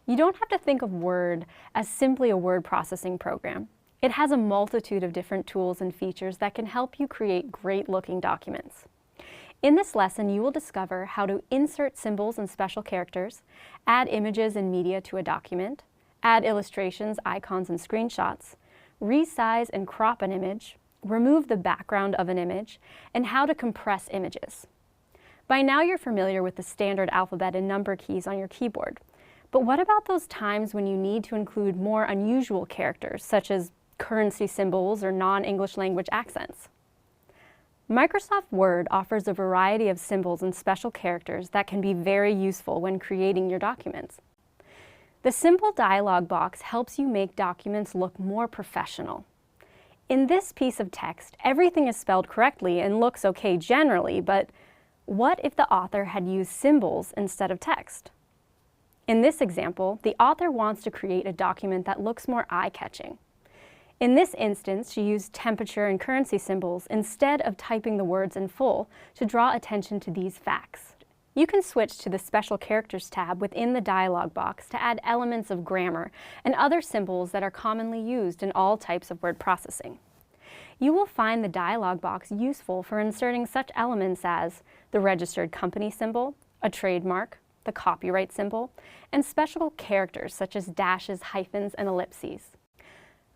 You don't have to think of Word as simply a word processing program. It has a multitude of different tools and features that can help you create great-looking documents. In this lesson, you will discover how to insert symbols and special characters, add images and media to a document, add illustrations, icons, and screenshots, resize and crop an image, remove the background of an image, and how to compress images. By now you're familiar with the standard alphabet and number keys on your keyboard. But what about those times when you need to include more unusual characters, such as currency symbols or non-English language accents? Microsoft Word offers a variety of symbols and special characters that can be very useful when creating your documents. The Symbol dialog box helps you make documents look more professional. In this piece of text, everything is spelled correctly and looks okay generally, but what if the author had used symbols instead of text? In this example, the author wants to create a document that looks more eye-catching. In this instance, she used temperature and currency symbols instead of typing the words in full to draw attention to these facts. You can switch to the Special Characters tab within the dialog box to add elements of grammar and other symbols that are commonly used in all types of word processing. You will find the dialog box useful for inserting such elements as the registered company symbol, a trademark, the copyright symbol, and special characters such as dashes, hyphens, and ellipses.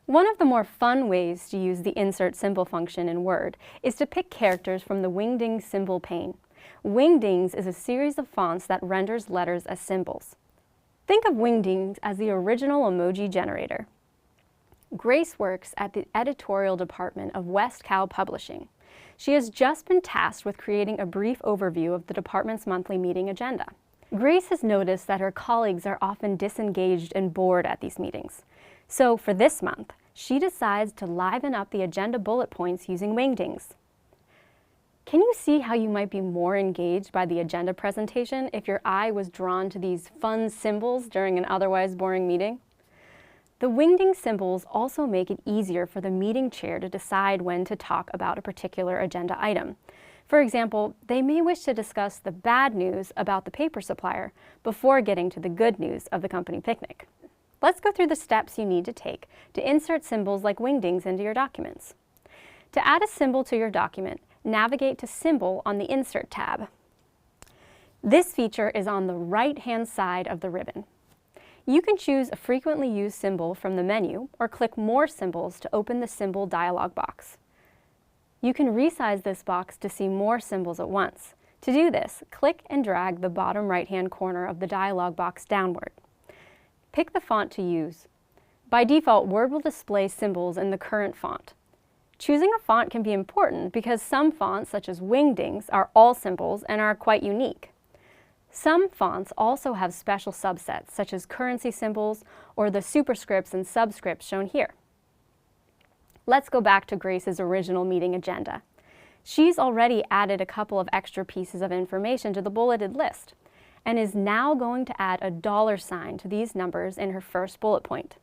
One of the more fun ways to use the Insert Symbol function in Word is to pick characters from the Wingdings symbol pane. Wingdings is a series of fonts that renders letters as symbols. Think of Wingdings as the original emoji generator. Grace works at the editorial department of West Cow Publishing. She has just been tasked with creating a brief overview of the department's monthly meeting agenda. Grace has noticed that her colleagues are often disengaged and bored at these meetings. So for this month, she decides to liven up the agenda bullet points using Wingdings. Can you see how you might be more engaged by the agenda presentation if your eye was drawn to these fun symbols during an otherwise boring meeting? The Wingdings symbols also make it easier for the meeting chair to decide when to talk about a particular agenda item. For example, they may wish to discuss the bad news about the paper supplier before getting to the good news of the company picnic. Let's go through the steps you need to take to insert symbols like Wingdings into your documents. To add a symbol to your document, navigate to Symbol on the Insert tab. This feature is on the right-hand side of the ribbon. You can choose a frequently used symbol from the menu or click More Symbols to open the Symbol dialog box. You can resize this box to see more symbols at once. To do this, click and drag the bottom right-hand corner of the dialog box downward. Pick the font to use. By default, Word will display symbols in the current font. Choosing a font can be important because some fonts, such as Wingdings, are all symbols and are quite unique. Some fonts also have special subsets, such as currency symbols or the superscripts and subscripts shown here. Let's go back to Grace's original meeting agenda. She's already added a couple of extra pieces of information to the bulleted list and is now going to add a $ to these numbers in her first bullet point.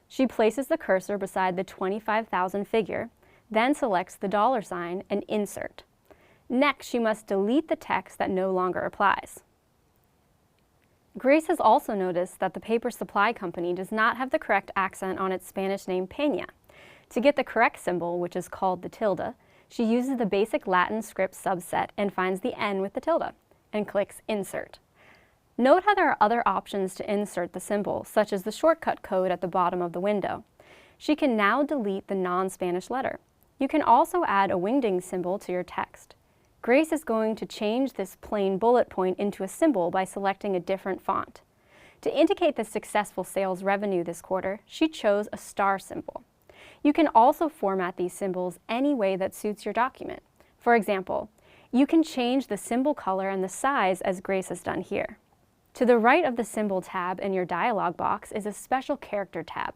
She places the cursor beside the 25,000 figure, then selects the $ and insert. Next, she must delete the text that no longer applies. Grace has also noticed that the paper supply company does not have the correct accent on its Spanish name Peña. To get the correct symbol, which is called the tilde, she uses the basic Latin script subset and finds the N with the tilde, and clicks Insert. Note how there are other options to insert the symbol, such as the shortcut code at the bottom of the window. She can now delete the non-Spanish letter. You can also add a Wingdings symbol to your text. Grace is going to change this plain bullet point into a symbol by selecting a different font. To indicate the successful sales revenue this quarter, she chose a star symbol. You can also format these symbols any way that suits your document. For example, you can change the symbol color and the size as Grace has done here. To the right of the Symbol tab in your dialog box is a Special Character tab.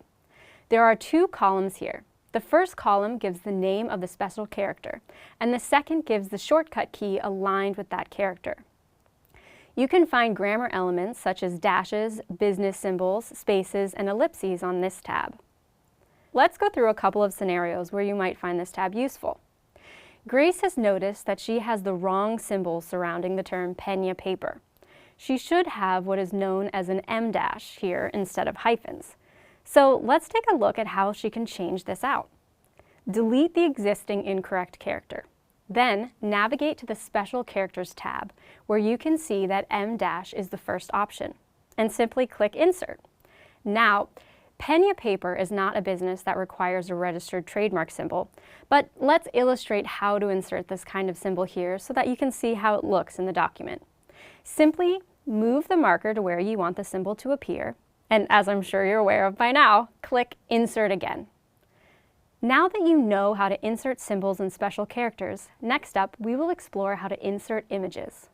There are two columns here. The first column gives the name of the special character, and the second gives the shortcut key aligned with that character. You can find grammar elements such as dashes, business symbols, spaces, and ellipses on this tab. Let's go through a couple of scenarios where you might find this tab useful. Grace has noticed that she has the wrong symbol surrounding the term Peña paper. she should have what is known as an em dash here instead of hyphens. So let's take a look at how she can change this out. Delete the existing incorrect character. Then navigate to the Special Characters tab, where you can see that em dash is the first option, and simply click Insert. Now, Pena Paper is not a business that requires a registered trademark symbol, but let's illustrate how to insert this kind of symbol here so that you can see how it looks in the document. Simply move the marker to where you want the symbol to appear, and as I'm sure you're aware of by now, click Insert again. Now that you know how to insert symbols and special characters, next up we will explore how to insert images.